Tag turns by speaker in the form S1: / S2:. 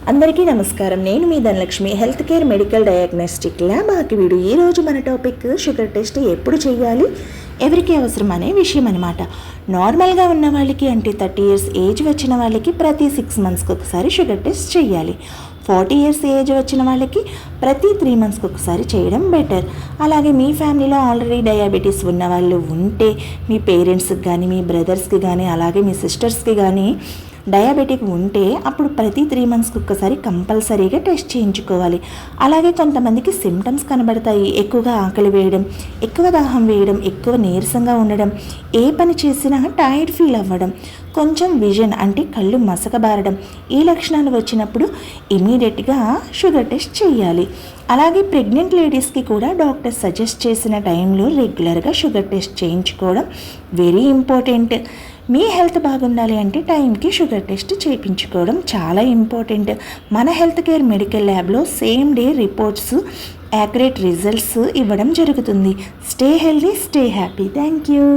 S1: అందరికీ నమస్కారం. నేను మీ Dhanalakshmi, health care medical diagnostic lab Akividu. ఈరోజు మన టాపిక్ షుగర్ టెస్ట్ ఎప్పుడు చేయాలి, ఎవరికి అవసరం అనే విషయం అనమాట. నార్మల్గా ఉన్న వాళ్ళకి అంటే 30 years ఏజ్ వచ్చిన వాళ్ళకి ప్రతి 6 monthsకి ఒకసారి షుగర్ టెస్ట్ చేయాలి. 40 years ఏజ్ వచ్చిన వాళ్ళకి ప్రతి 3 monthsకి ఒకసారి చేయడం బెటర్. అలాగే మీ ఫ్యామిలీలో ఆల్రెడీ డయాబెటీస్ ఉన్న వాళ్ళు ఉంటే మీ పేరెంట్స్కి కానీ, మీ బ్రదర్స్కి కానీ, అలాగే మీ సిస్టర్స్కి కానీ డయాబెటిక్ ఉంటే అప్పుడు ప్రతి 3 monthsకి ఒక్కసారి కంపల్సరీగా టెస్ట్ చేయించుకోవాలి. అలాగే కొంతమందికి సిమ్టమ్స్ కనబడతాయి. ఎక్కువగా ఆకలి వేయడం, ఎక్కువ దాహం వేయడం, ఎక్కువ నీరసంగా ఉండడం, ఏ పని చేసినా టైర్డ్ ఫీల్ అవ్వడం, కొంచెం విజన్ అంటే కళ్ళు మసకబారడం, ఈ లక్షణాలు వచ్చినప్పుడు ఇమీడియట్గా షుగర్ టెస్ట్ చేయాలి. అలాగే ప్రెగ్నెంట్ లేడీస్కి కూడా డాక్టర్ సజెస్ట్ చేసిన టైంలో రెగ్యులర్గా షుగర్ టెస్ట్ చేయించుకోవడం వెరీ ఇంపార్టెంట్. మీ హెల్త్ బాగుండాలి అంటే టైంకి షుగర్ టెస్ట్ చేయించుకోవడం చాలా ఇంపార్టెంట్. మన హెల్త్ కేర్ మెడికల్ ల్యాబ్లో same day reports, accurate results ఇవ్వడం జరుగుతుంది. Stay healthy, stay happy. Thank you.